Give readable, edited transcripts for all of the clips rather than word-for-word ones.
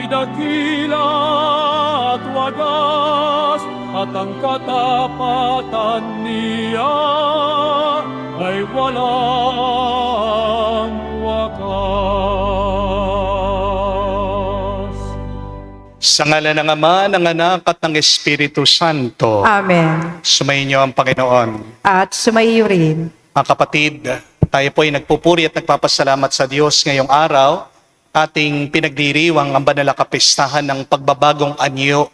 dakila at wagas, at ang katapatan niya ay walang wakas. Sa ngalan ng Ama, ng Anak, at ng Espiritu Santo. Amen. Sumainyo ang Panginoon. At sumaiyo rin. Mga kapatid, tayo po ay nagpupuri at nagpapasalamat sa Diyos ngayong araw. Ating pinagdiriwang ang banal na kapistahan ng pagbabagong anyo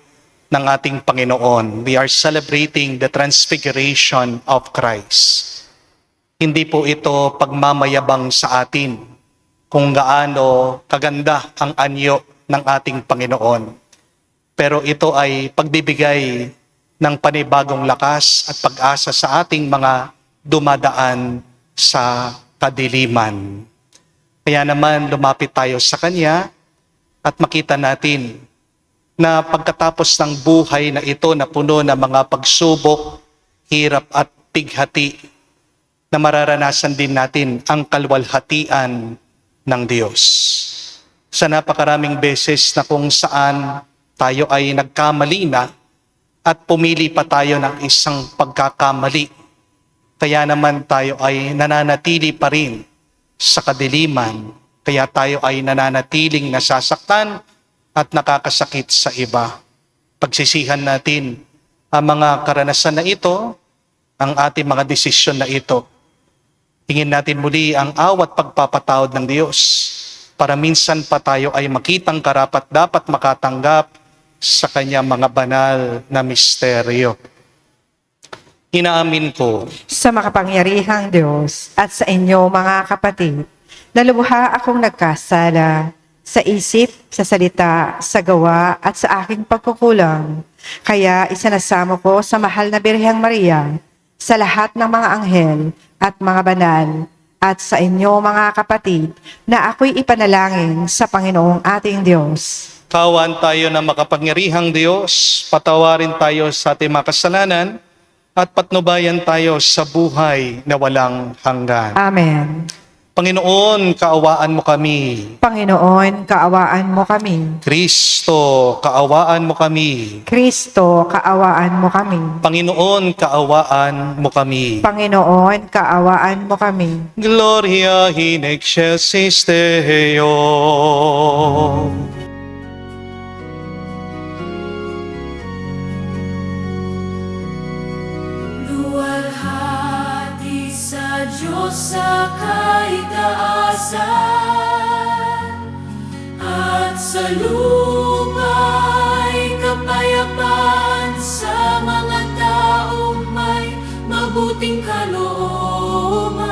ng ating Panginoon. We are celebrating the transfiguration of Christ. Hindi po ito pagmamayabang sa atin kung gaano kaganda ang anyo ng ating Panginoon. Pero ito ay pagbibigay ng panibagong lakas at pag-asa sa ating mga dumadaan sa kadiliman. Kaya naman lumapit tayo sa Kanya at makita natin na pagkatapos ng buhay na ito na puno ng mga pagsubok, hirap at pighati, na mararanasan din natin ang kalwalhatian ng Diyos. Sa napakaraming beses na kung saan tayo ay nagkamali na at pumili pa tayo ng isang pagkakamali. Kaya naman tayo ay nananatili pa rin sa kadiliman. Kaya tayo ay nananatiling nasasaktan at nakakasakit sa iba. Pagsisihan natin ang mga karanasan na ito, ang ating mga desisyon na ito. Hingin natin muli ang awat pagpapatawad ng Diyos para minsan pa tayo ay makitang karapat dapat makatanggap sa Kanyang mga banal na misteryo. Inaamin ko Sa makapangyarihang Diyos at sa inyo mga kapatid, na lubha akong nagkasala sa isip, sa salita, sa gawa at sa aking pagkukulang. Kaya isinasamo ko sa mahal na Birheng Maria, sa lahat ng mga anghel at mga banal, at sa inyo mga kapatid, na ako'y ipanalangin sa Panginoong ating Diyos. kawan tayo ng makapangyarihang Diyos, patawarin tayo sa ating mga kasalanan, at patnubayan tayo sa buhay na walang hanggan. Amen. Panginoon, kaawaan mo kami. Panginoon, kaawaan mo kami. Kristo, kaawaan mo kami. Kristo, kaawaan mo kami. Panginoon, kaawaan mo kami. Panginoon, kaawaan mo kami. Gloria in excelsis Deo. Luwalhati sa Diyos sa kaitaasan, at sa luma'y kapayapaan sa mga taong may mabuting kalooban.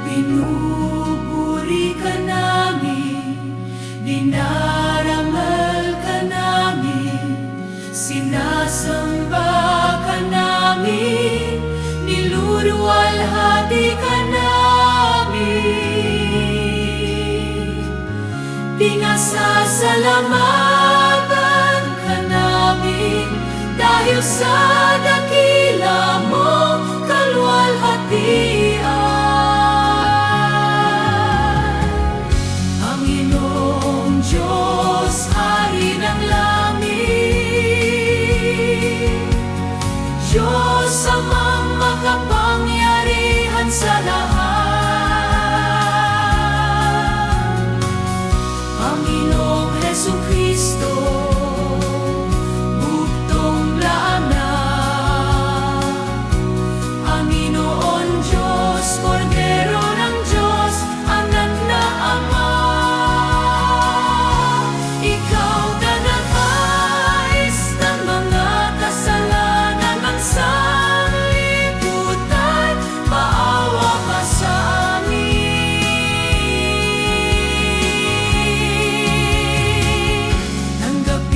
Pinupuri ka namin, dinarangal ka namin, sinasamba ka namin, niluluwalhati ka namin. Pinasasalamatan ka namin dahil sa dakila mong kaluwalhatian. Panginoong Diyos, Hari ng langit, Diyos amang makapangyarihan sa lahat. Panginoong Hesukristo, bugtong lana. Panginoon Diyos, Kordero ng Diyos, Anak na Ama. Ikaw tagapais ng mga kasalanan ng sanlibutan, maawa ka sa amin. Tanggapin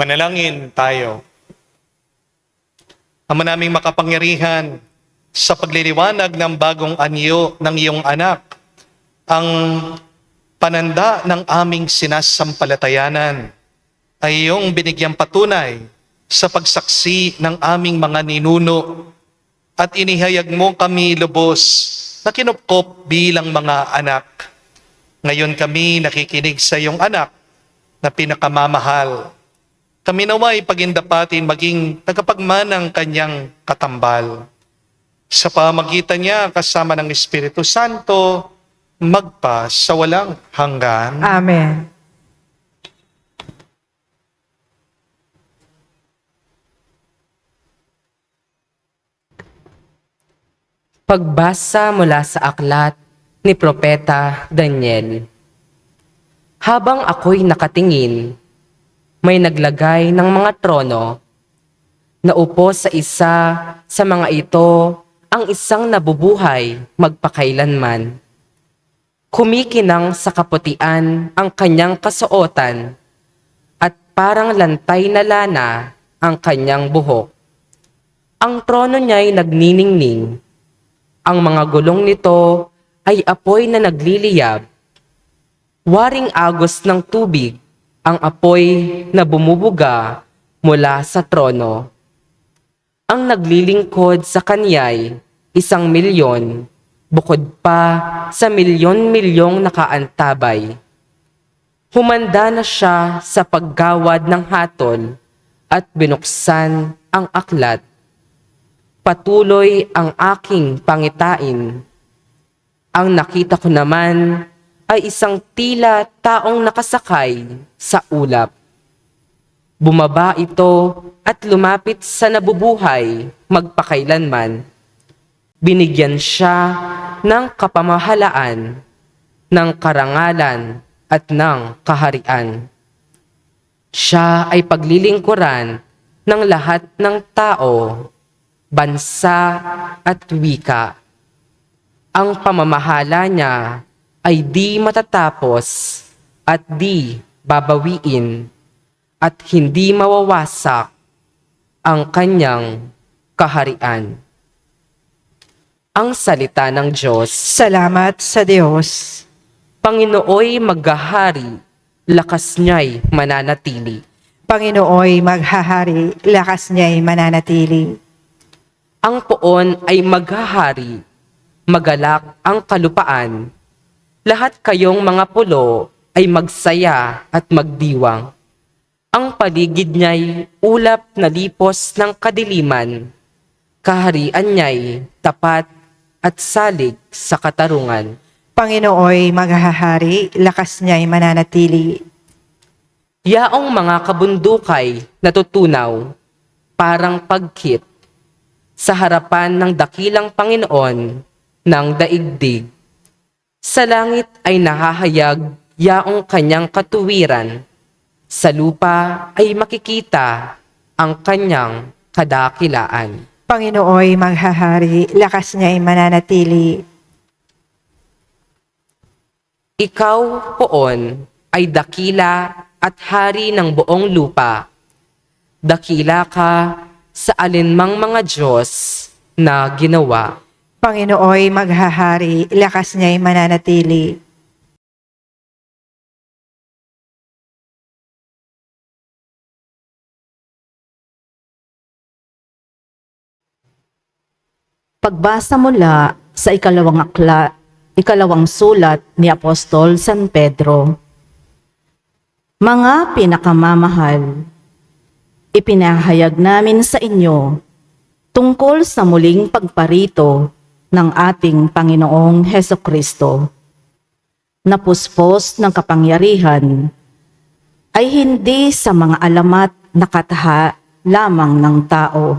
Manalangin tayo. Ama naming makapangyarihan, sa pagliliwanag ng bagong anyo ng iyong anak, ang pananda ng aming sinasampalatayanan ay iyong binigyang patunay sa pagsaksi ng aming mga ninuno at inihayag mo kami lubos na kinupkop bilang mga anak. Ngayon kami nakikinig sa iyong anak na pinakamamahal. Kami naway pagindapatin maging tagapagmanang kanyang katambal. Sa pamagitan niya kasama ng Espiritu Santo, magpa sa walang hanggan. Amen. Pagbasa mula sa aklat ni Propeta Daniel. Habang ako'y nakatingin, may naglagay ng mga trono. Naupo sa isa sa mga ito ang isang nabubuhay magpakailanman. Kumikinang sa kaputian ang kanyang kasuotan at parang lantay na lana ang kanyang buhok. Ang trono niya'y nagniningning. Ang mga gulong nito ay apoy na nagliliyab. Waring agos ng tubig ang apoy na bumubuga mula sa trono. Ang naglilingkod sa kanya'y 1,000,000, bukod pa sa milyon-milyong nakaantabay. Humanda na siya sa paggawad ng hatol at binuksan ang aklat. Patuloy ang aking pangitain. Ang nakita ko naman ay isang tila taong nakasakay sa ulap. Bumaba ito at lumapit sa nabubuhay magpakailanman. Binigyan siya ng kapamahalaan, ng karangalan at ng kaharian. Siya ay paglilingkuran ng lahat ng tao, bansa at wika. Ang pamamahala niya ay di matatapos at di babawiin at hindi mawawasak ang kanyang kaharian. Ang salita ng Diyos. Salamat sa Diyos. Panginooy maghahari, lakas niya'y mananatili. Panginooy maghahari, lakas niya'y mananatili. Ang poon ay maghahari, magalak ang kalupaan. Lahat kayong mga pulo ay magsaya at magdiwang. Ang paligid niya'y ulap na lipos ng kadiliman. Kaharian niya'y tapat at salig sa katarungan. Panginooy maghahari, lakas niya'y mananatili. Yaong mga kabundukay natutunaw, parang pagkit, sa harapan ng dakilang Panginoon ng daigdig. Sa langit ay nahahayag yaong kanyang katuwiran. Sa lupa ay makikita ang kanyang kadakilaan. Panginooy maghahari, lakas niya'y mananatili. Ikaw, poon, ay dakila at hari ng buong lupa. Dakila ka sa alinmang mga Diyos na ginawa. Panginooy maghahari, lakas niya'y mananatili. Pagbasa mula sa ikalawang sulat ni Apostol San Pedro. Mga pinakamamahal, ipinahayag namin sa inyo tungkol sa muling pagparito ng ating Panginoong Hesukristo. Napuspos ng kapangyarihan ay hindi sa mga alamat na kataha lamang ng tao.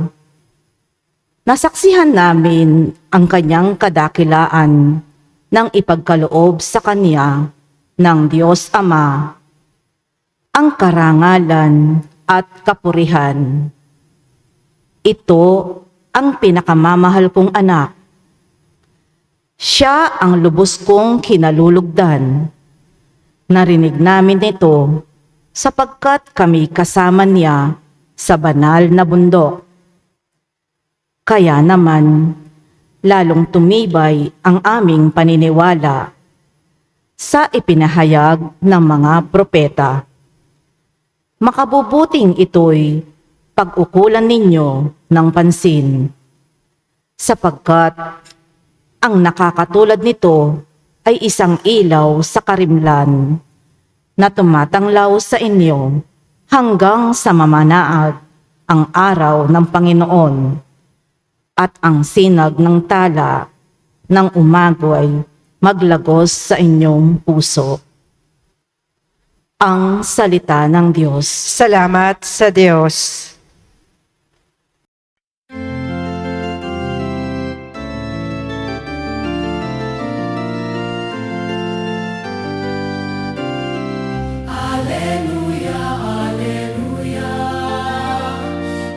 Nasaksihan namin ang kanyang kadakilaan ng ipagkaloob sa kanya ng Diyos Ama, ang karangalan at kapurihan. Ito ang pinakamamahal kong anak. Siya ang lubos kong kinalulugdan. Narinig namin ito sapagkat kami kasama niya sa banal na bundok. Kaya naman, lalong tumibay ang aming paniniwala sa ipinahayag ng mga propeta. Makabubuting ito'y pag-ukulan ninyo ng pansin, sapagkat ang nakakatulad nito ay isang ilaw sa karimlan na tumatanglaw sa inyo hanggang sa mamanaag ang araw ng Panginoon at ang sinag ng tala ng umagoy maglagos sa inyong puso. Ang salita ng Diyos. Salamat sa Diyos. Alleluia, alleluia.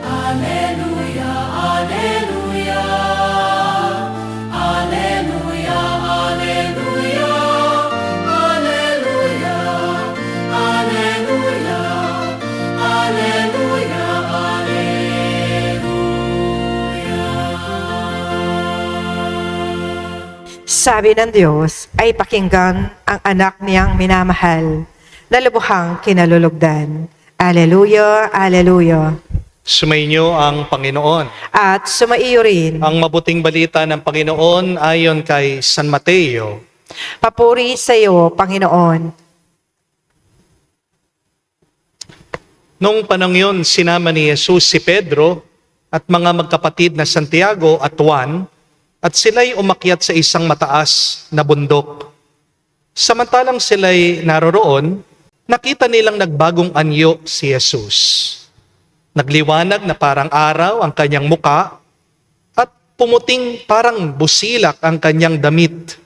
Alleluia, alleluia. Alleluia, alleluia. Alleluia, alleluia. Alleluia, alleluia. Sabi ng Diyos ay pakinggan ang anak niyang minamahal na lubhang kinalulugdan. Alleluia, alleluia. Sumainyo ang Panginoon. At sumaiyo rin. Ang mabuting balita ng Panginoon ayon kay San Mateo. Papuri sa iyo, Panginoon. Noong panahon yun, sinama ni Jesus si Pedro at mga magkapatid na Santiago at Juan at sila'y umakyat sa isang mataas na bundok. Samantalang sila'y naroroon, nakita nilang nagbagong anyo si Jesus. Nagliwanag na parang araw ang kanyang muka at pumuting parang busilak ang kanyang damit.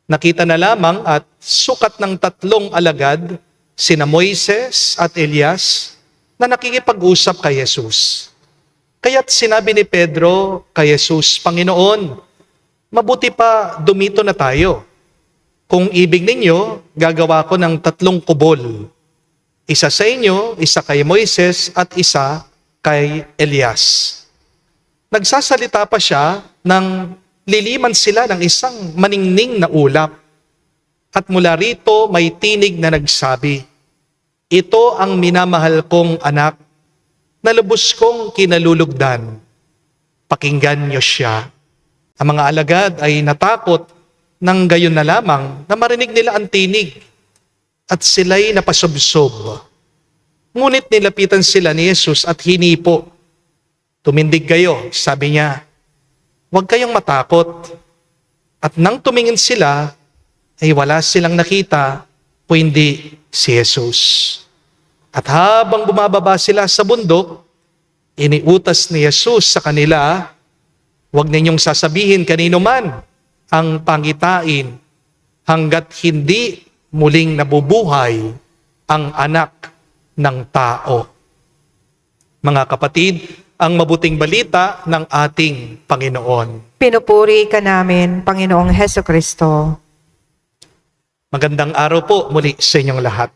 Nakita na lamang at sukat ng tatlong alagad, sina Moises at Elias, na nakikipag-usap kay Jesus. Kaya't sinabi ni Pedro kay Jesus, Panginoon, mabuti pa dumito na tayo. Kung ibig ninyo, gagawa ko ng 3 kubol. Isa sa inyo, isa kay Moises, at isa kay Elias. Nagsasalita pa siya nang liliman sila ng isang maningning na ulap. At mula rito may tinig na nagsabi, ito ang minamahal kong anak, na lubos kong kinalulugdan. Pakinggan niyo siya. Ang mga alagad ay natakot nang gayon na lamang na marinig nila ang tinig at sila'y napasubsob. Ngunit nilapitan sila ni Jesus at hinipo. Tumindig kayo, sabi niya, huwag kayong matakot. At nang tumingin sila, ay wala silang nakita o hindi si Jesus. At habang bumababa sila sa bundok, iniutas ni Jesus sa kanila, huwag ninyong sasabihin kanino man ang pangitain hanggat hindi muling nabubuhay ang anak ng tao. Mga kapatid, ang mabuting balita ng ating Panginoon. Pinupuri ka namin, Panginoong Hesukristo. Magandang araw po muli sa inyong lahat.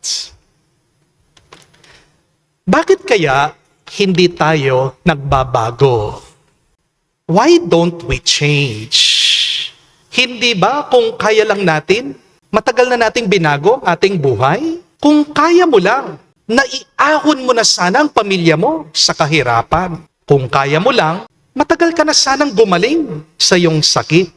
Bakit kaya hindi tayo nagbabago? Why don't we change? Hindi ba kung kaya lang natin, matagal na nating binago ang ating buhay? Kung kaya mo lang, naiahon mo na sana ang pamilya mo sa kahirapan. Kung kaya mo lang, matagal ka na sanang gumaling sa iyong sakit.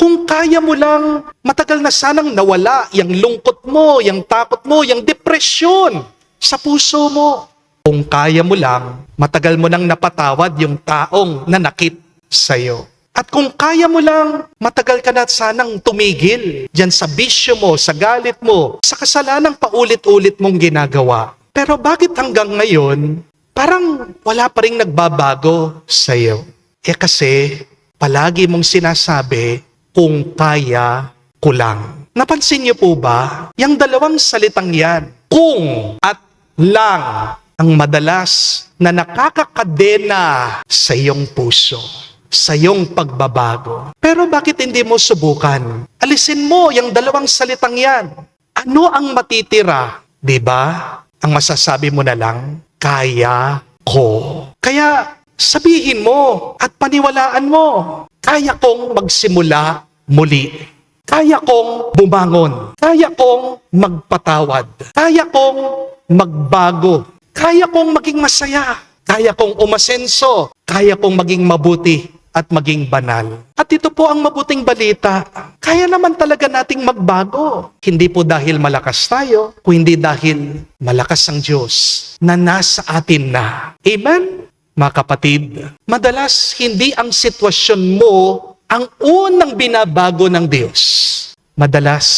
Kung kaya mo lang, matagal na sanang nawala yung lungkot mo, yung takot mo, yung depresyon sa puso mo. Kung kaya mo lang, matagal mo nang napatawad yung taong nanakit sa iyo. At kung kaya mo lang, matagal ka na sanang tumigil dyan sa bisyo mo, sa galit mo, sa kasalanang paulit-ulit mong ginagawa. Pero bakit hanggang ngayon, parang wala pa rin nagbabago sa iyo? Kasi palagi mong sinasabi, kung kaya ko lang. Napansin niyo po ba, yung dalawang salitang yan, kung at lang, ang madalas na nakakakadena sa iyong puso, sa iyong pagbabago. Pero bakit hindi mo subukan? Alisin mo yung dalawang salitang yan. Ano ang matitira? Diba? ang masasabi mo na lang, kaya ko. Kaya sabihin mo at paniwalaan mo, kaya kong magsimula muli. Kaya kong bumangon. Kaya kong magpatawad. Kaya kong magbago. Kaya kong maging masaya. Kaya kong umasenso. Kaya kong maging mabuti at maging banal. At ito po ang mabuting balita. Kaya naman talaga nating magbago. Hindi po dahil malakas tayo, kundi dahil malakas ang Diyos na nasa atin na. Amen? Mga kapatid, madalas hindi ang sitwasyon mo ang unang binabago ng Diyos. Madalas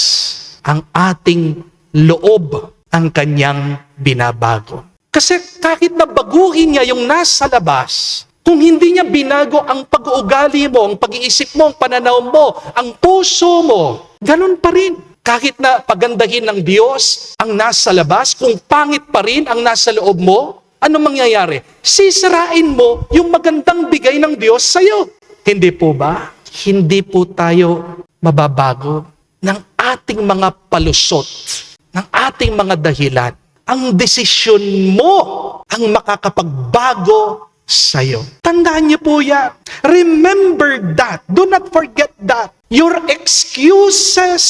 ang ating loob ang kanyang binabago. Kasi kahit na baguhin niya yung nasa labas, kung hindi niya binago ang pag-uugali mo, ang pag-iisip mo, ang pananaw mo, ang puso mo, ganun pa rin. Kahit na pagandahin ng Diyos ang nasa labas, kung pangit pa rin ang nasa loob mo, ano mangyayari? Sisirain mo yung magandang bigay ng Diyos sa'yo. Hindi po ba? Hindi po tayo mababago ng ating mga palusot, ng ating mga dahilan. Ang desisyon mo ang makakapagbago sa'yo. Tandaan niyo po yan. Remember that. Do not forget that. Your excuses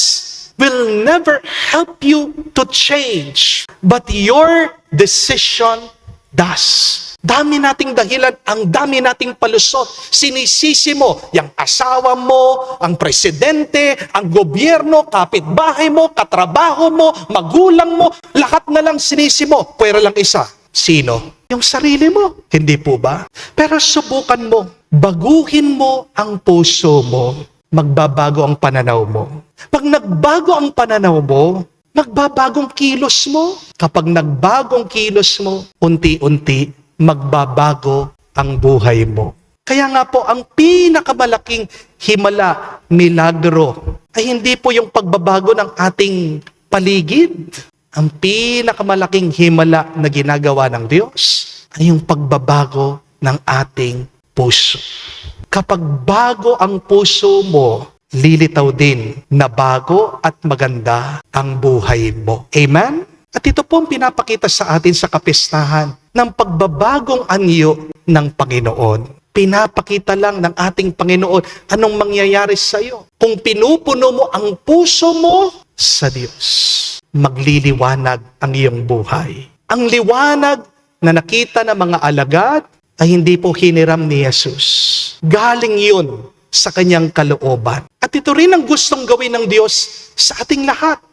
will never help you to change. But your decision does. Dami nating dahilan, ang dami nating palusot. Sinisisi mo, yung asawa mo, ang presidente, ang gobyerno, kapitbahay mo, katrabaho mo, magulang mo, lahat na lang sinisi mo. Pwera lang isa. Sino? Yung sarili mo. Hindi po ba? Pero subukan mo, baguhin mo ang puso mo, magbabago ang pananaw mo. Pag nagbago ang pananaw mo, magbabagong kilos mo. Kapag nagbagong kilos mo, unti-unti, magbabago ang buhay mo. Kaya nga po, ang pinakamalaking himala, milagro, ay hindi po yung pagbabago ng ating paligid. Ang pinakamalaking himala na ginagawa ng Diyos ay yung pagbabago ng ating puso. Kapag bago ang puso mo, lilitaw din na bago at maganda ang buhay mo. Amen? At ito po ang pinapakita sa atin sa kapistahan ng pagbabagong anyo ng Panginoon. Pinapakita lang ng ating Panginoon anong mangyayari sa iyo. Kung pinupuno mo ang puso mo sa Diyos, magliliwanag ang iyong buhay. Ang liwanag na nakita ng mga alagad ay hindi po hiniram ni Jesus. Galing yun sa kanyang kalooban. At ito rin ang gustong gawin ng Diyos sa ating lahat.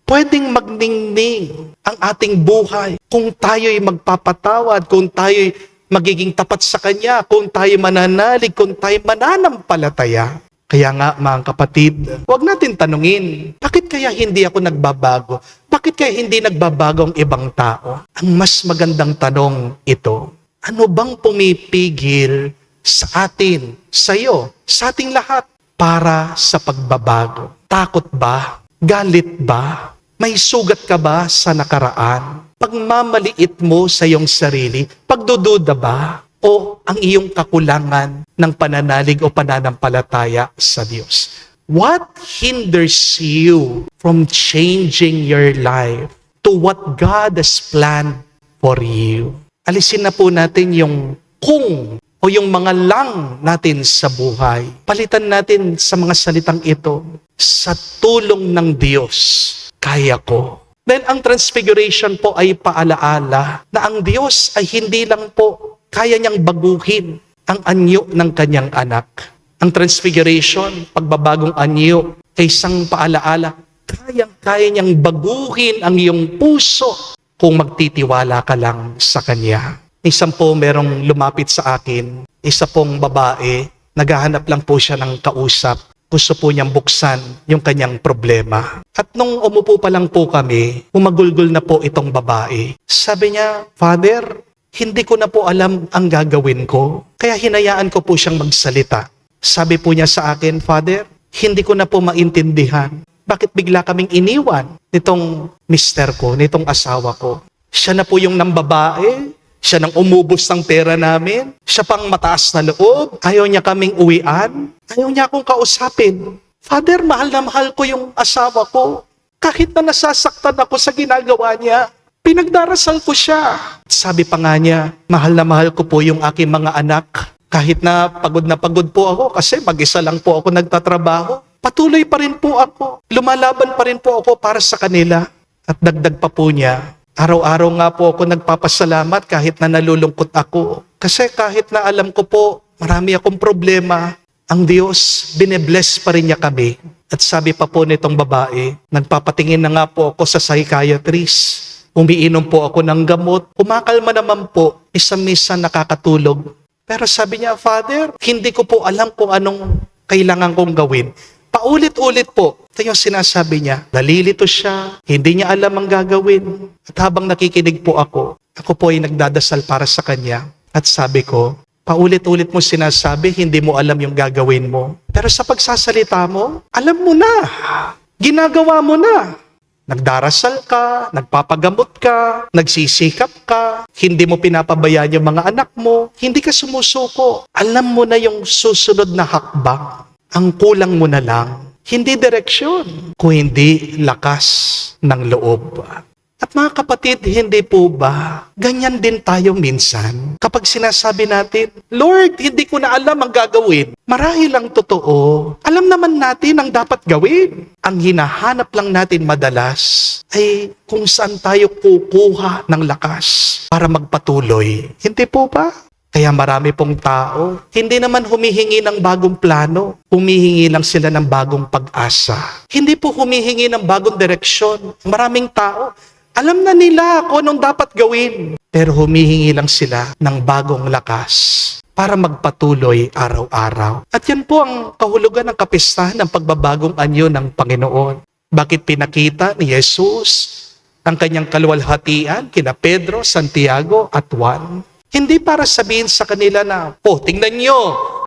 Pwedeng magningning ang ating buhay kung tayo'y magpapatawad, kung tayo'y magiging tapat sa Kanya, kung tayo'y mananalig, kung tayo'y mananampalataya. Kaya nga mga kapatid, huwag natin tanungin, bakit kaya hindi ako nagbabago? Bakit kaya hindi nagbabago ang ibang tao? Ang mas magandang tanong ito, ano bang pumipigil sa atin, sa iyo, sa ating lahat para sa pagbabago? Takot ba? Galit ba? May sugat ka ba sa nakaraan? Pagmamaliit mo sa iyong sarili? Pagdududa ba? O ang iyong kakulangan ng pananalig o pananampalataya sa Diyos? What hinders you from changing your life to what God has planned for you? Alisin na po natin yung kung o yung mga lang natin sa buhay. Palitan natin sa mga salitang ito, sa tulong ng Diyos, kaya ko. Then ang transfiguration po ay paalaala na ang Diyos ay hindi lang po kaya niyang baguhin ang anyo ng kanyang anak. Ang transfiguration, pagbabagong anyo, ay isang paalaala, kaya niyang baguhin ang iyong puso kung magtitiwala ka lang sa Kanya. Isang po merong lumapit sa akin, isa pong babae, naghahanap lang po siya ng kausap. Gusto po niyang buksan yung kanyang problema. At nung umupo pa lang po kami, umagulgol na po itong babae. Sabi niya, Father, hindi ko na po alam ang gagawin ko. Kaya hinayaan ko po siyang magsalita. Sabi po niya sa akin, Father, hindi ko na po maintindihan. Bakit bigla kaming iniwan nitong mister ko, nitong asawa ko? Siya na po yung nambabae. Siya nang umubos ng pera namin. Siya pang mataas na loob. Ayaw niya kaming uwian. Ayaw niya akong kausapin. Father, mahal na mahal ko yung asawa ko. Kahit na nasasaktan ako sa ginagawa niya, Pinagdarasal ko siya. Sabi pa nga niya, mahal na mahal ko po yung aking mga anak. Kahit na pagod po ako kasi mag-isa lang po ako nagtatrabaho. Patuloy pa rin po ako. Lumalaban pa rin po ako para sa kanila. At dagdag pa po niya, araw-araw nga po ako nagpapasalamat kahit na nalulungkot ako. Kasi kahit na alam ko po, marami akong problema, ang Diyos, binebless pa rin niya kami. At sabi pa po nitong babae, nagpapatingin na nga po ako sa psychiatrist. Umiinom po ako ng gamot. Kumakalma naman po, isa-misa nakakatulog. Pero sabi niya, Father, hindi ko po alam kung anong kailangan kong gawin. Paulit-ulit po. Ito yung sinasabi niya. Nalilito siya, hindi niya alam ang gagawin. At habang nakikinig po ako po ay nagdadasal para sa kanya. At sabi ko, paulit-ulit mo sinasabi, hindi mo alam yung gagawin mo. Pero sa pagsasalita mo, alam mo na. Ginagawa mo na. Nagdarasal ka, nagpapagamot ka, nagsisikap ka, hindi mo pinapabayaan yung mga anak mo, hindi ka sumusuko. Alam mo na yung susunod na hakbang. Ang kulang mo na lang, hindi direksyon, kung hindi lakas ng loob. At mga kapatid, hindi po ba, ganyan din tayo minsan. Kapag sinasabi natin, Lord, hindi ko na alam ang gagawin. Marahil ang totoo, alam naman natin ang dapat gawin. Ang hinahanap lang natin madalas ay kung saan tayo kukuha ng lakas para magpatuloy. Hindi po ba? Kaya marami pong tao, hindi naman humihingi ng bagong plano. Humihingi lang sila ng bagong pag-asa. Hindi po humihingi ng bagong direksyon. Maraming tao, alam na nila kung anong dapat gawin. Pero humihingi lang sila ng bagong lakas para magpatuloy araw-araw. At yan po ang kahulugan ng kapistahan ng pagbabagong anyo ng Panginoon. Bakit pinakita ni Jesus ang kanyang kaluwalhatian kina Pedro, Santiago at Juan? Hindi para sabihin sa kanila na, tingnan nyo,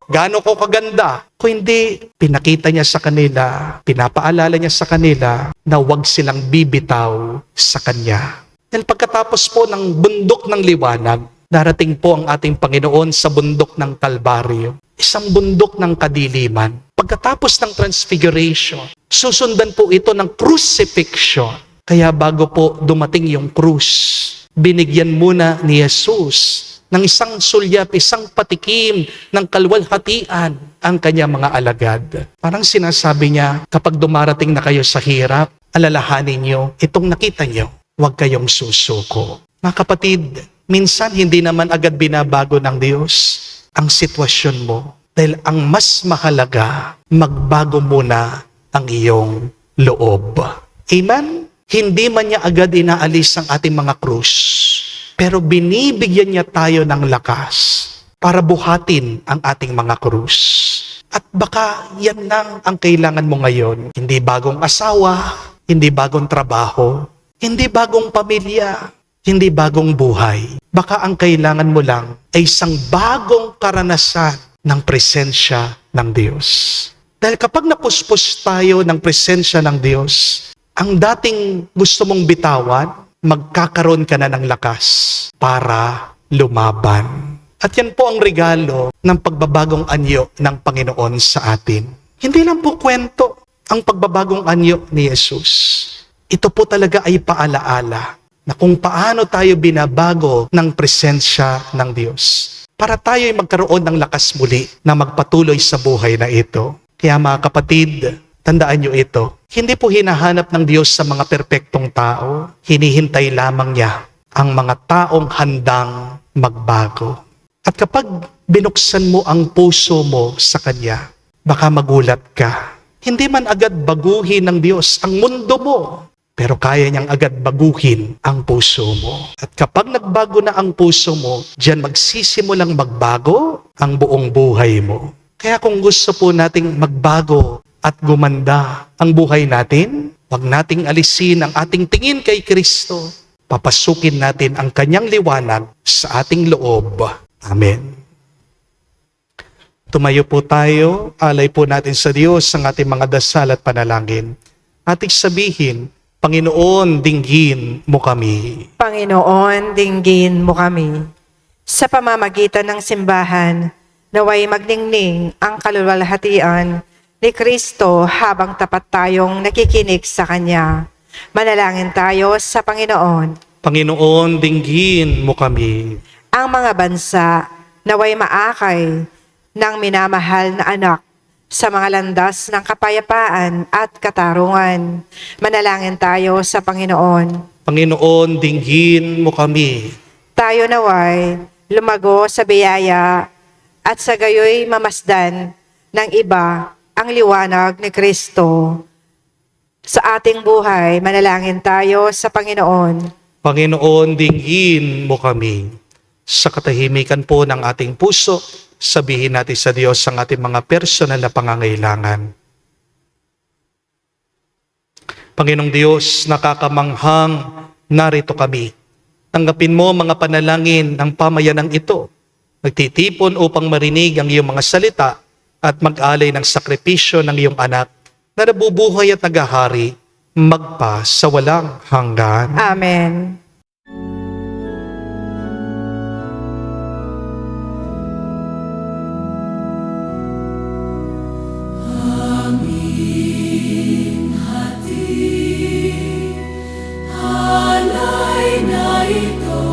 gaano ko kaganda. Kung hindi, pinakita niya sa kanila, pinapaalala niya sa kanila na huwag silang bibitaw sa kanya. Dahil pagkatapos po ng bundok ng liwanag, darating po ang ating Panginoon sa bundok ng Kalbaryo. Isang bundok ng kadiliman. Pagkatapos ng transfiguration, susundan po ito ng crucifixion. Kaya bago po dumating yung krus, binigyan muna ni Jesus ng isang sulyap, isang patikim ng kaluwalhatian ang kanyang mga alagad. Parang sinasabi niya, kapag dumarating na kayo sa hirap, alalahanin niyo, itong nakita niyo, huwag kayong susuko. Mga kapatid, minsan hindi naman agad binabago ng Diyos ang sitwasyon mo. Dahil ang mas mahalaga, magbago muna ang iyong loob. Amen? Hindi man niya agad inaalis ang ating mga krus, pero binibigyan niya tayo ng lakas para buhatin ang ating mga krus. At baka yan lang ang kailangan mo ngayon. Hindi bagong asawa, hindi bagong trabaho, hindi bagong pamilya, hindi bagong buhay. Baka ang kailangan mo lang ay isang bagong karanasan ng presensya ng Diyos. Dahil kapag napuspos tayo ng presensya ng Diyos, ang dating gusto mong bitawan, magkakaroon ka na ng lakas para lumaban. At yan po ang regalo ng pagbabagong anyo ng Panginoon sa atin. Hindi lang po kwento ang pagbabagong anyo ni Jesus. Ito po talaga ay paalaala na kung paano tayo binabago ng presensya ng Diyos para tayo ay magkaroon ng lakas muli na magpatuloy sa buhay na ito. Kaya mga kapatid, tandaan nyo ito. Hindi po hinahanap ng Diyos sa mga perpektong tao. Hinihintay lamang niya ang mga taong handang magbago. At kapag binuksan mo ang puso mo sa Kanya, baka magulat ka. Hindi man agad baguhin ng Diyos ang mundo mo, pero kaya niyang agad baguhin ang puso mo. At kapag nagbago na ang puso mo, diyan magsisimulang magbago ang buong buhay mo. Kaya kung gusto po nating magbago at gumanda ang buhay natin, huwag nating alisin ang ating tingin kay Kristo. Papasukin natin ang kanyang liwanag sa ating loob. Amen. Tumayo po tayo, alay po natin sa Diyos ang ating mga dasal at panalangin. Ating sabihin, Panginoon, dinggin mo kami. Panginoon, dinggin mo kami. Sa pamamagitan ng simbahan, naway magningning ang kaluwalhatian ni Kristo habang tapat tayong nakikinig sa Kanya. Manalangin tayo sa Panginoon. Panginoon, dinggin mo kami. Ang mga bansa naway maakay ng minamahal na anak sa mga landas ng kapayapaan at katarungan. Manalangin tayo sa Panginoon. Panginoon, dinggin mo kami. Tayo naway lumago sa biyaya at sa gayoy mamasdan ng iba ang liwanag ni Kristo. Sa ating buhay, manalangin tayo sa Panginoon. Panginoon, dinggin mo kami. Sa katahimikan po ng ating puso, sabihin natin sa Diyos ang ating mga personal na pangangailangan. Panginoong Diyos, nakakamanghang, narito kami. Tanggapin mo mga panalangin ng pamayanang ito. Nagtitipon upang marinig ang iyong mga salita at mag-alay ng sakripisyo ng iyong anak na nabubuhay at naghahari magpa sa walang hanggan. Amen. Alay na ito,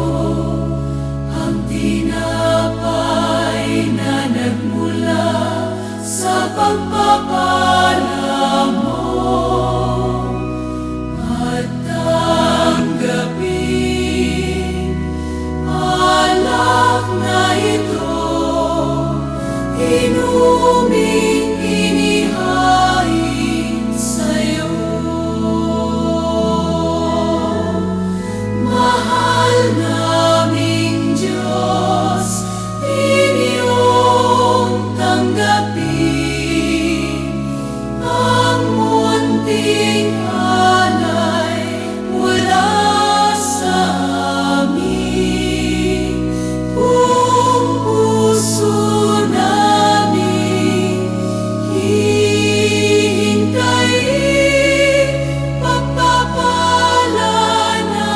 ang tinapay na nagmula sa pagpapala mo. At tanggapin, alak na ito, inuming inihain sa'yo. Mahal naming Diyos, inyong tanggapin ang munting alay mula sa amin. Buong puso namin hihintayin pagpapala na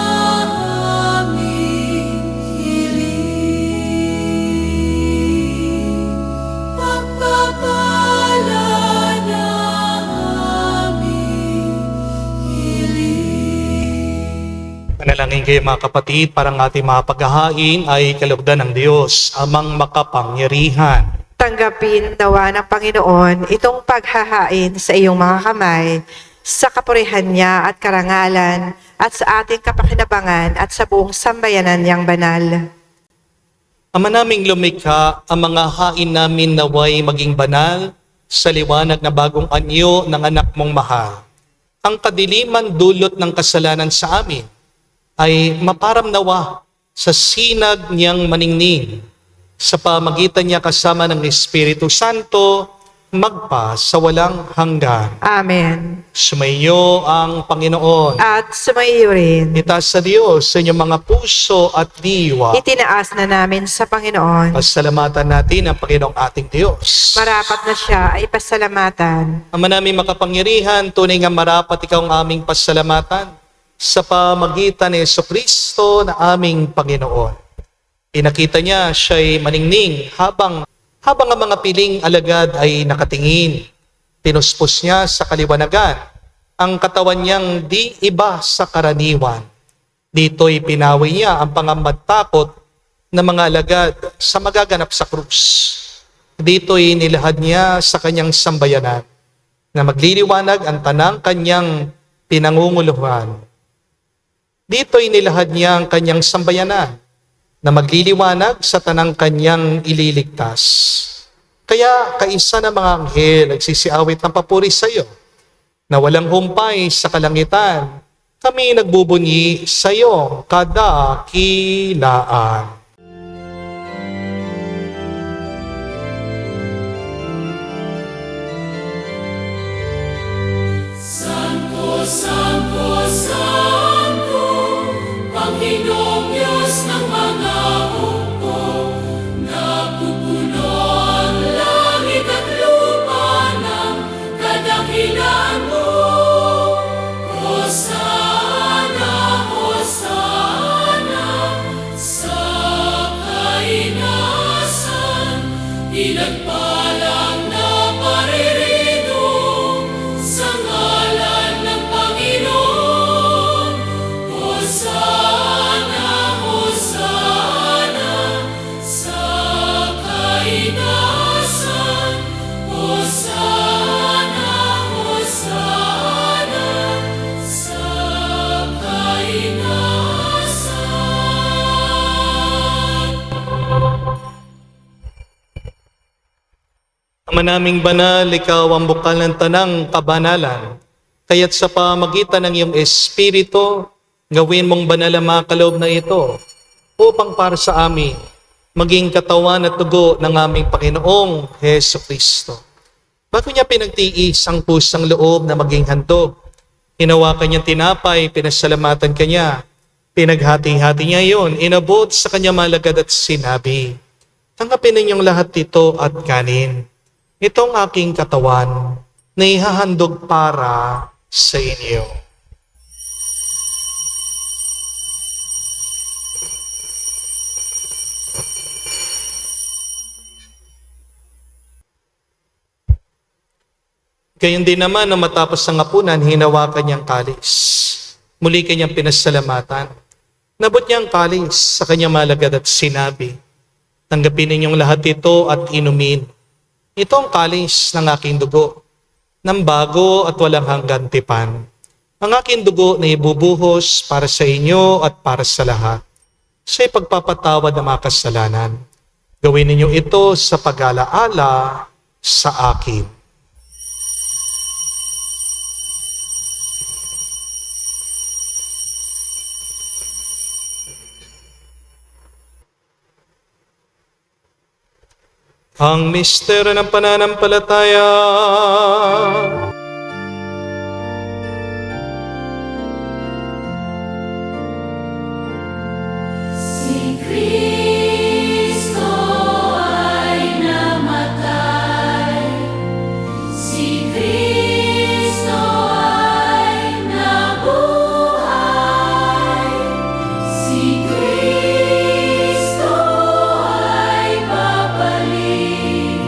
aming hiling. Pagpapala na aming hiling. Panalangin kayo mga kapatid, parang ating mga paghahain ay kalugdan ng Diyos, amang makapangyarihan. Tanggapin nawa ng Panginoon itong paghahain sa iyong mga kamay, sa kapurihan niya at karangalan, at sa ating kapakinabangan at sa buong sambayanan niyang banal. Ama naming lumikha, ang mga hain namin naway maging banal sa liwanag na bagong anyo ng anak mong mahal. Ang kadiliman dulot ng kasalanan sa amin ay maparamnawa sa sinag niyang maningning. Sa pamagitan niya kasama ng Espiritu Santo, magpa sa walang hanggan. Amen. Sumayo ang Panginoon. At sumaiyo rin. Itaas sa Diyos sa inyong mga puso at diwa. Itinaas na namin sa Panginoon. Pasalamatan natin ang Panginoong ating Diyos. Marapat na siya ay pasalamatan. Ama namin makapangyarihan, tunay nga marapat ikaw ang aming pasalamatan sa pamagitan ni Jesucristo na aming Panginoon. Pinakita niya siya'y maningning habang ang mga piling alagad ay nakatingin. Tinuspos niya sa kaliwanagan ang katawan niyang di iba sa karaniwan. Dito'y pinawi niya ang pangamat-takot ng mga alagad sa magaganap sa krus. Dito'y nilahad niya sa kanyang sambayanan na magliliwanag ang tanang kanyang pinangunguluhan. Dito'y nilahad niya ang kanyang sambayanan na magliliwanag sa tanang kanyang ililigtas. Kaya kaisa ng mga anghel nagsisiawit ng papuri sa iyo, na walang humpay sa kalangitan, kami nagbubunyi sa iyo kadakilaan. Santo, Santo, Santo, Panginoong Diyos ng mga hukbo, napupuno ang langit at lupa ng kadakilaan mo. Hosana, Hosana, sa Ama naming banal, ikaw ang bukal ng tanang kabanalan. Kaya't sa pamagitan ng iyong Espiritu, gawin mong banal ang mga kaloob na ito upang para sa amin maging katawan at dugo ng aming Panginoong Heso Kristo. Bago niya pinagtiis ang pusang loob na maging handog, hinawakan niyang tinapay, pinasalamatan kanya, pinaghati-hati niya iyon, inabot sa kanya malagad at sinabi, "Tanggapin ninyong lahat ito at kanin. Itong aking katawan na ihahandog para sa inyo." Gayon din naman na matapos ang hapunan, hinawakan niyang kalis. Muli kanyang pinasalamatan. Nabot niya ang kalis sa kanyang malagad at sinabi, "Tanggapin ninyong lahat ito at inumin. Ito ang kalis ng aking dugo, ng bago at walang hanggang tipan. Ang aking dugo na ibubuhos para sa inyo at para sa lahat, sa ipagpapatawad ng mga kasalanan. Gawin ninyo ito sa pag-alaala sa akin." Ang misteryo ng pananampalataya. Si Kristo ay namatay, si Kristo ay nabuhay, si Kristo ay babalik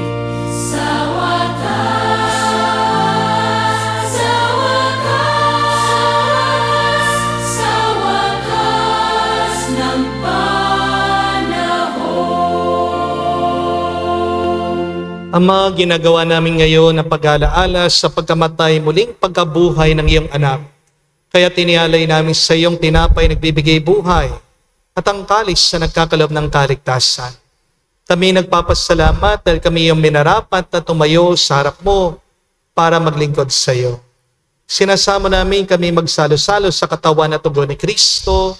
sa wakas, sa wakas ng panahon. Ama, ginagawa namin ngayon ang pag-alaala sa pagkamatay muling pagkabuhay ng iyong anak. Kaya tinialay namin sa iyong tinapay nagbibigay buhay at ang kalis na nagkakaloob ng kaligtasan. Kami nagpapasalamat dahil kami iyong minarapat na tumayo sa harap mo para maglingkod sa iyo. Sinasamo namin kami magsalo-salo sa katawan at dugo ni Kristo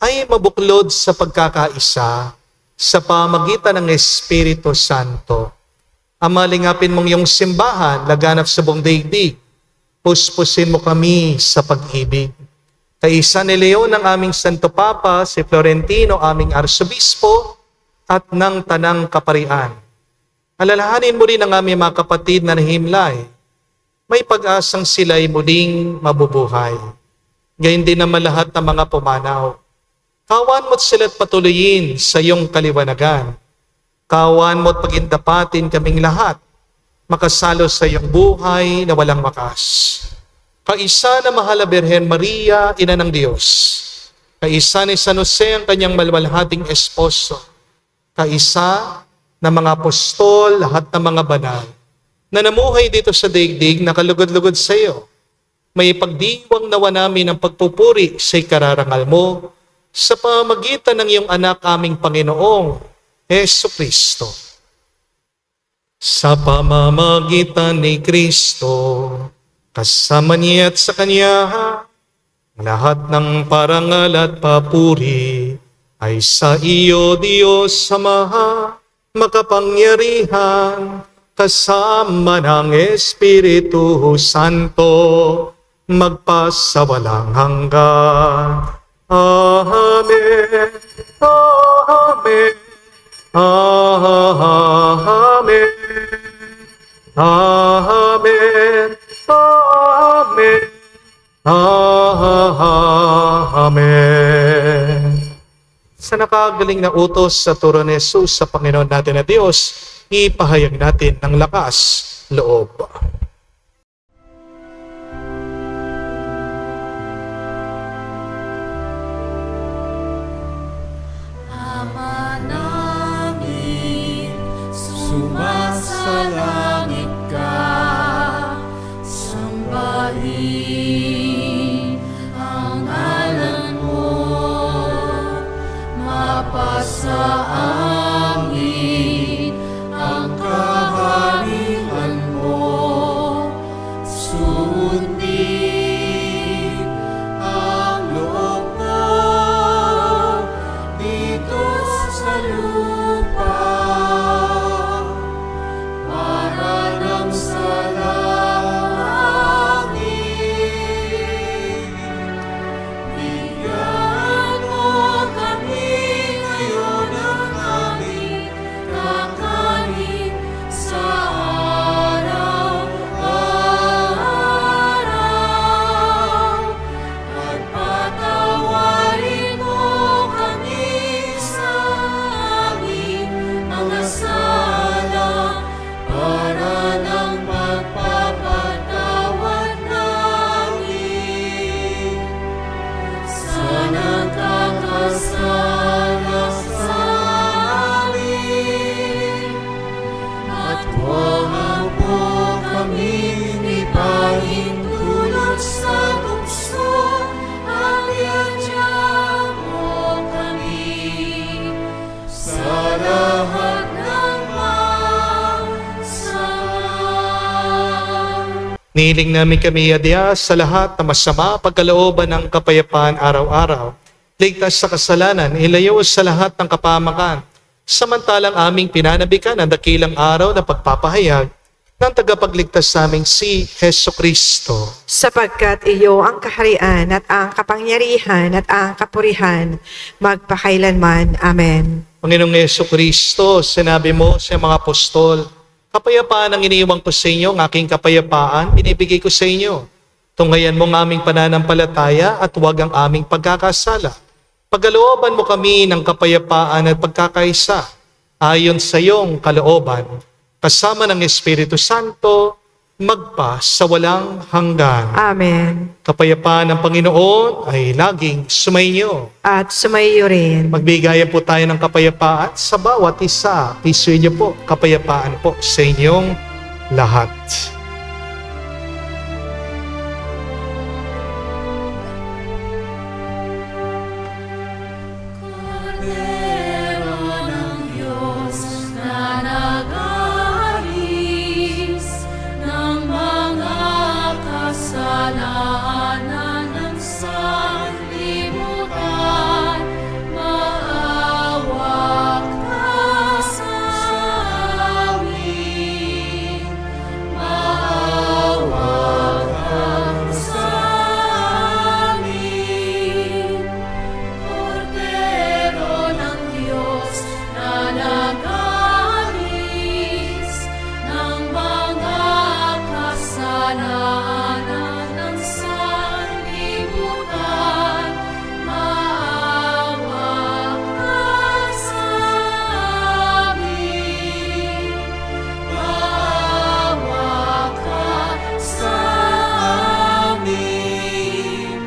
ay mabuklod sa pagkakaisa sa pamagitan ng Espiritu Santo. Ama, lingapin mong iyong simbahan, laganap sa buong daigdig. Puspusin mo kami sa pag-ibig. Kaisa ni Leon ang aming Santo Papa, si Florentino, aming Arsobispo, at ng Tanang Kaparian. Alalahanin mo rin ang aming mga kapatid na nahimlay. May pag-asang sila'y muling mabubuhay. Gayun din naman lahat ng mga pumanaw. Kawan mo't sila't patuloyin sa iyong kaliwanagan. Kawan mo't pagindapatin kaming lahat, makasalo sa iyong buhay na walang wakas. Kaisa na mahal na Birhen Maria, Ina ng Diyos. Kaisa ni San Jose ang kanyang malwalhating esposo. Kaisa na mga apostol, lahat ng mga banal, na namuhay dito sa daigdig na kalugod-lugod sa iyo. May pagdiwang nawa namin ang pagpupuri sa ikararangal mo sa pamagitan ng iyong anak aming Panginoong Heso Kristo. Sa pamamagitan ni Kristo, kasama niya at sa Kanya, lahat ng parangal at papuri ay sa iyo, Diyos Ama, makapangyarihan, kasama ng Espiritu Santo, magpasawalang hanggan. Amen. Amen. Amen. Amen. Amen. Amen. Sa nakagaling na utos sa turo ni Jesus sa Panginoon natin na Diyos, ipahayag natin ng lakas loob. Ama namin, sumasalangit ka, sambahin ang ngalan mo, mapasa amin ang kaharian Nihiling namin kami, Diyos, sa lahat na masama, pagkalooban ng kapayapaan araw-araw. Ligtas sa kasalanan, ilayo sa lahat ng kapamakan. Samantalang aming pinanabikan ang dakilang araw na pagpapahayag ng tagapagligtas naming si Heso Kristo. Sapagkat iyo ang kaharian at ang kapangyarihan at ang kapurihan magpakailanman. Amen. Panginoong Heso Kristo, sinabi mo sa mga apostol, kapayapaan ang iniiwan ko sa inyo, ang aking kapayapaan, binibigay ko sa inyo. Tunghayan mo ang aming pananampalataya at huwag ang aming pagkakasala. Pagkalooban mo kami ng kapayapaan at pagkakaisa, ayon sa iyong kalooban, kasama ng Espiritu Santo, magpa sa walang hanggan. Amen. Kapayapaan ng Panginoon ay laging sumainyo. At sumaiyo rin. Magbigaya po tayo ng kapayapaan sa bawat isa. Isuyo niyo po, kapayapaan po sa inyong lahat. Kordero ng Diyos na nag-aalis ng mga kasalanan ng sanlibutan, maawa ka sa amin. Maawa ka sa amin. Kordero ng Diyos na nag-aalis ng mga kasalanan ng sanlibutan, maawa ka sa amin. Maawa ka sa amin.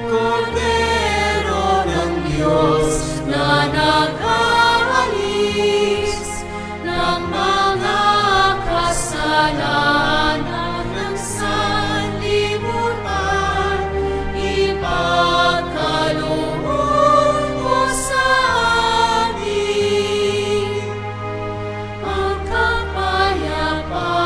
Kordero ng Diyos na nag-aalis ng mga kasalanan ng sanlibutan, ipagkaloob mo sa amin ang kapayapaan.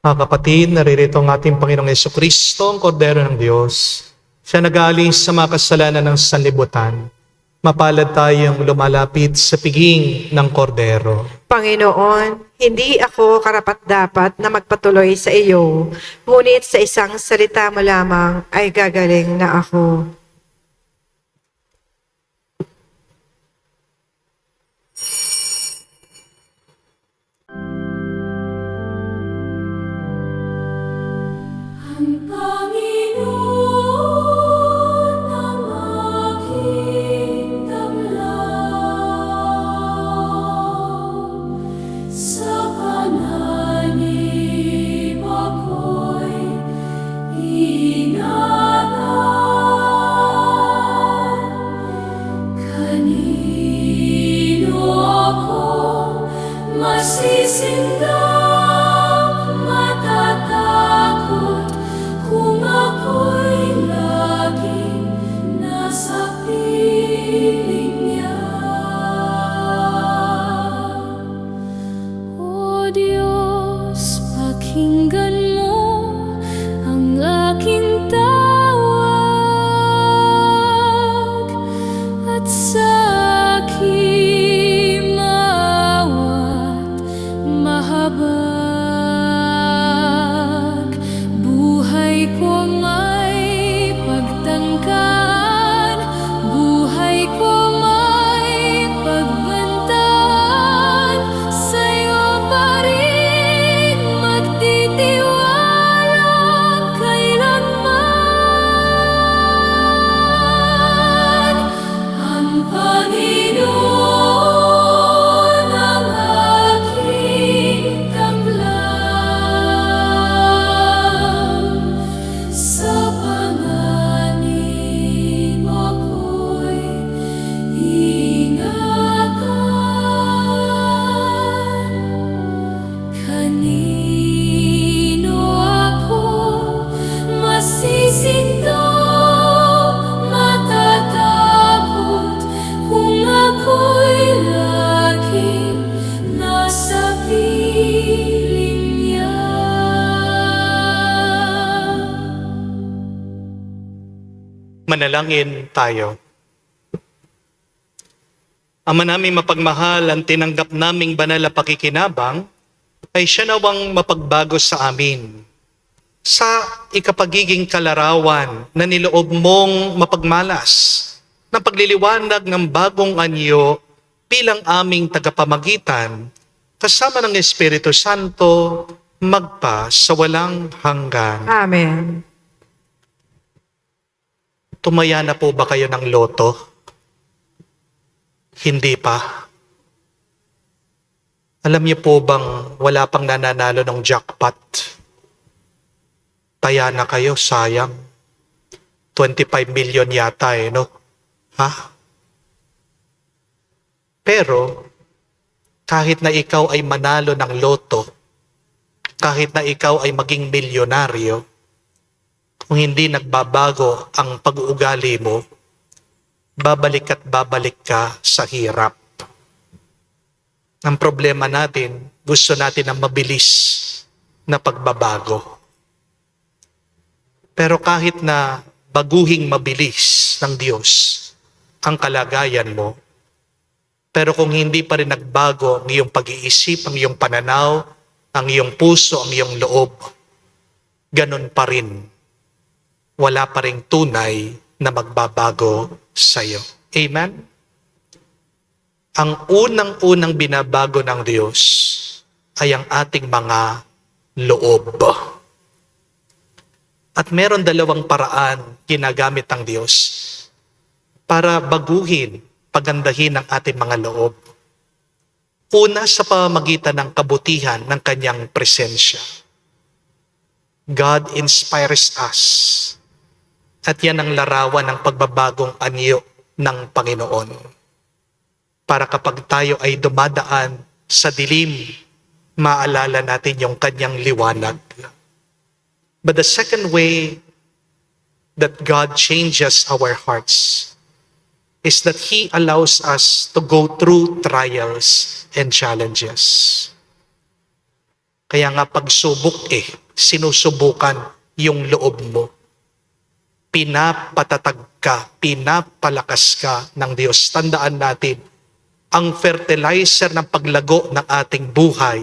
Mga kapatid, naririto ang ating Panginoong Jesucristo, ang Kordero ng Diyos. Siya nag-aalis sa mga kasalanan ng sanlibutan. Mapalad tayong lumalapit sa piging ng Kordero. Panginoon, hindi ako karapat-dapat na magpatuloy sa iyo, ngunit sa isang salita mo lamang ay gagaling na ako. Ang Panginoon ang aking damlang, sa panganib ako'y ingatan. Kanino ako masisindang, matatakot kung Manalangin tayo. Ama naming mapagmahal, ang tinanggap naming banal na pakikinabang ay siya nawang mapagbago sa amin. Sa ikapagiging kalarawan na niloob mong mapagmalas ng pagliliwanag ng bagong anyo bilang aming tagapamagitan kasama ng Espiritu Santo magpa sa walang hanggan. Amen. Tumaya na po ba kayo ng loto? Hindi pa. Alam niyo po bang wala pang nananalo ng jackpot? Taya na kayo, sayang. 25 million yata no? Ha? Pero, kahit na ikaw ay manalo ng loto, kahit na ikaw ay maging milyonaryo, kung hindi nagbabago ang pag-uugali mo, babalik at babalik ka sa hirap. Ang problema natin, gusto natin ang mabilis na pagbabago. Pero kahit na baguhing mabilis ng Diyos ang kalagayan mo, pero kung hindi pa rin nagbago ang iyong pag-iisip, ang iyong pananaw, ang iyong puso, ang iyong loob, ganun pa rin. Wala pa ring tunay na magbabago sa iyo. Amen? Ang unang-unang binabago ng Diyos ay ang ating mga loob. At meron dalawang paraan ginagamit ng Diyos para baguhin, pagandahin ang ating mga loob. Una, sa pamamagitan ng kabutihan ng kanyang presensya. God inspires us. At yan ang larawan ng pagbabagong anyo ng Panginoon. Para kapag tayo ay dumadaan sa dilim, maalala natin yung kanyang liwanag. But the second way that God changes our hearts is that He allows us to go through trials and challenges. Kaya nga pagsubok sinusubukan yung loob mo. Pinapatatag ka, pinapalakas ka ng Diyos. Tandaan natin, ang fertilizer ng paglago ng ating buhay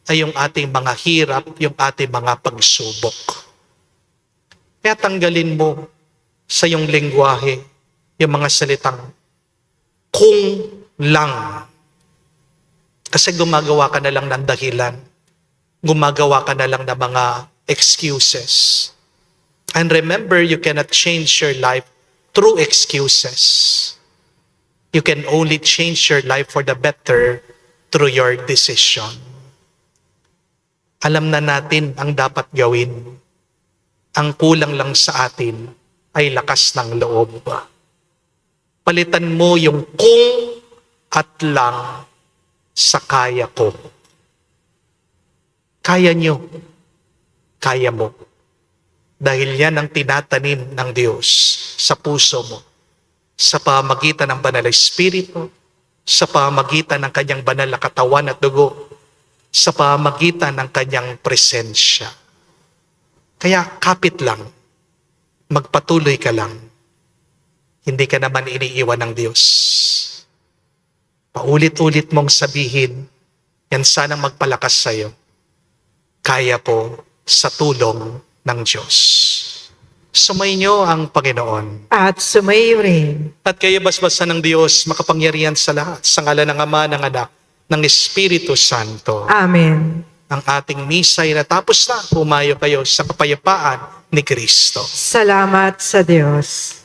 ay yung ating mga hirap, yung ating mga pagsubok. Kaya tanggalin mo sa iyong lengguwahe yung mga salitang kung lang. Kasi gumagawa ka na lang ng dahilan. Gumagawa ka na lang ng mga excuses. And remember, you cannot change your life through excuses. You can only change your life for the better through your decision. Alam na natin ang dapat gawin. Ang kulang lang sa atin ay lakas ng loob. Palitan mo yung kung at lang sa kaya ko. Kaya nyo. Kaya mo. Dahil yan ang tinatanim ng Diyos sa puso mo. Sa pamamagitan ng banal na Espiritu, sa pamamagitan ng kanyang banal na katawan at dugo, sa pamamagitan ng kanyang presensya. Kaya kapit lang, magpatuloy ka lang. Hindi ka naman iniiwan ng Diyos. Paulit-ulit mong sabihin, yan sanang magpalakas sa iyo. Kaya po sa tulong ng Diyos. Sumainyo ang Panginoon. At sumayo rin. At kayo basbasan ng Diyos, makapangyarihan sa lahat, sa ngalan ng Ama, ng Anak, ng Espiritu Santo. Amen. Ang ating misa ay natapos na. Pumayo kayo sa kapayapaan ni Kristo. Salamat sa Diyos.